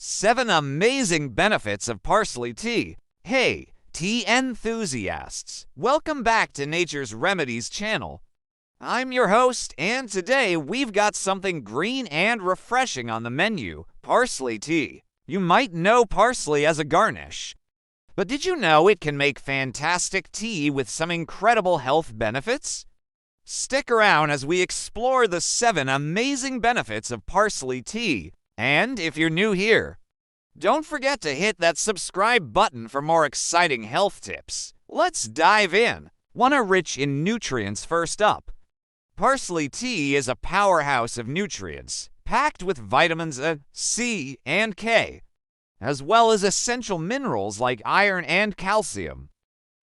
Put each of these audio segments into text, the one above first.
7 amazing benefits of parsley tea. Hey, tea enthusiasts! Welcome back to Nature's Remedies channel. I'm your host, and today we've got something green and refreshing on the menu, parsley tea. You might know parsley as a garnish, but did you know it can make fantastic tea with some incredible health benefits? Stick around as we explore the 7 amazing benefits of parsley tea. And if you're new here, don't forget to hit that subscribe button for more exciting health tips. Let's dive in. One rich in nutrients. First up, parsley tea is a powerhouse of nutrients, packed with vitamins A, C, and K, as well as essential minerals like iron and calcium.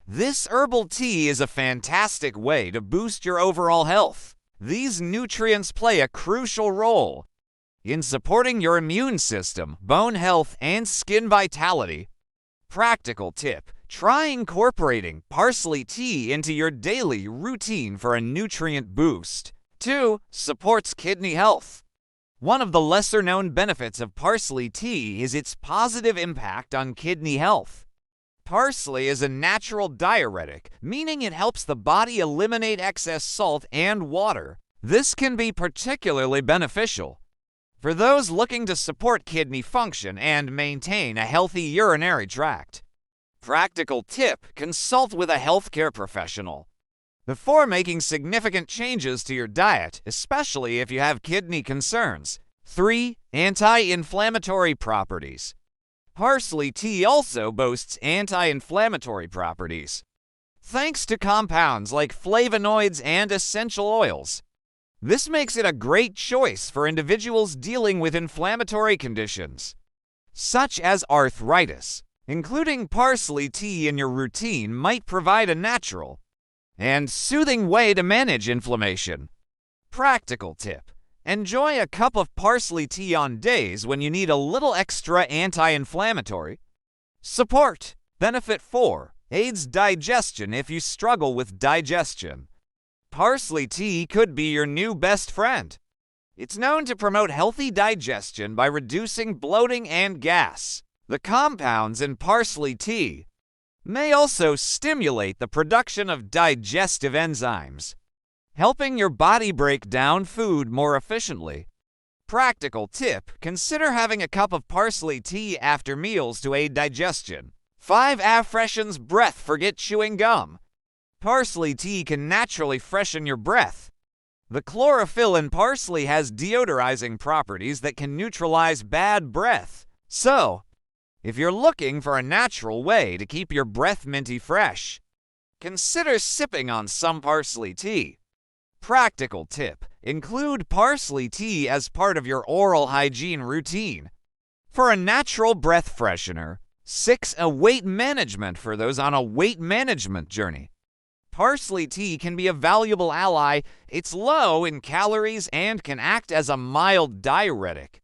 This herbal tea is a fantastic way to boost your overall health. These nutrients play a crucial role in supporting your immune system, bone health, and skin vitality. Practical tip: try incorporating parsley tea into your daily routine for a nutrient boost. 2. Supports kidney health. One of the lesser-known benefits of parsley tea is its positive impact on kidney health. Parsley is a natural diuretic, meaning it helps the body eliminate excess salt and water. This can be particularly beneficial for those looking to support kidney function and maintain a healthy urinary tract. Practical tip: consult with a healthcare professional before making significant changes to your diet, especially if you have kidney concerns. 3. Anti-inflammatory properties. Parsley tea also boasts anti-inflammatory properties, thanks to compounds like flavonoids and essential oils. This makes it a great choice for individuals dealing with inflammatory conditions, such as arthritis. Including parsley tea in your routine might provide a natural and soothing way to manage inflammation. Practical tip: enjoy a cup of parsley tea on days when you need a little extra anti-inflammatory support. Benefit 4. Aids digestion if you struggle with digestion. Parsley tea could be your new best friend. It's known to promote healthy digestion by reducing bloating and gas. The compounds in parsley tea may also stimulate the production of digestive enzymes, helping your body break down food more efficiently. Practical tip: consider having a cup of parsley tea after meals to aid digestion. 5. Freshens breath. Forget chewing gum. Parsley tea can naturally freshen your breath. The chlorophyll in parsley has deodorizing properties that can neutralize bad breath. So, if you're looking for a natural way to keep your breath minty fresh, consider sipping on some parsley tea. Practical tip: include parsley tea as part of your oral hygiene routine for a natural breath freshener. 6. Weight management. For those on a weight management journey, parsley tea can be a valuable ally. It's low in calories and can act as a mild diuretic,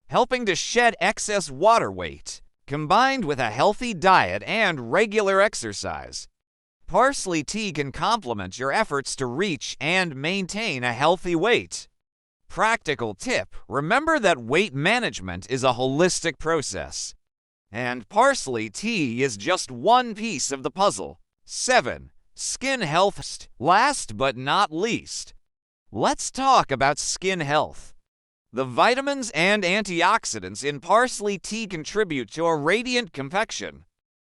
helping to shed excess water weight. Combined with a healthy diet and regular exercise, parsley tea can complement your efforts to reach and maintain a healthy weight. Practical tip: remember that weight management is a holistic process, and parsley tea is just one piece of the puzzle. 7. Skin health. Last but not least, let's talk about skin health. The vitamins and antioxidants in parsley tea contribute to a radiant complexion.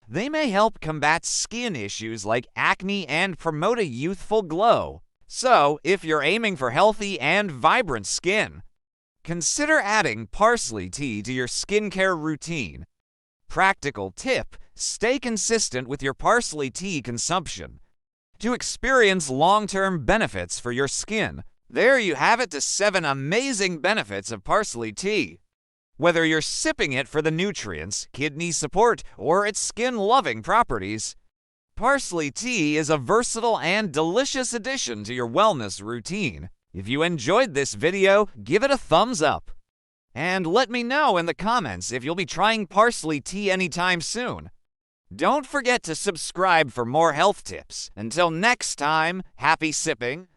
They may help combat skin issues like acne and promote a youthful glow. So, if you're aiming for healthy and vibrant skin, consider adding parsley tea to your skincare routine. Practical tip: stay consistent with your parsley tea consumption to experience long-term benefits for your skin. There you have it, the 7 amazing benefits of parsley tea. Whether you're sipping it for the nutrients, kidney support, or its skin-loving properties, parsley tea is a versatile and delicious addition to your wellness routine. If you enjoyed this video, give it a thumbs up. And let me know in the comments if you'll be trying parsley tea anytime soon. Don't forget to subscribe for more health tips. Until next time, happy sipping.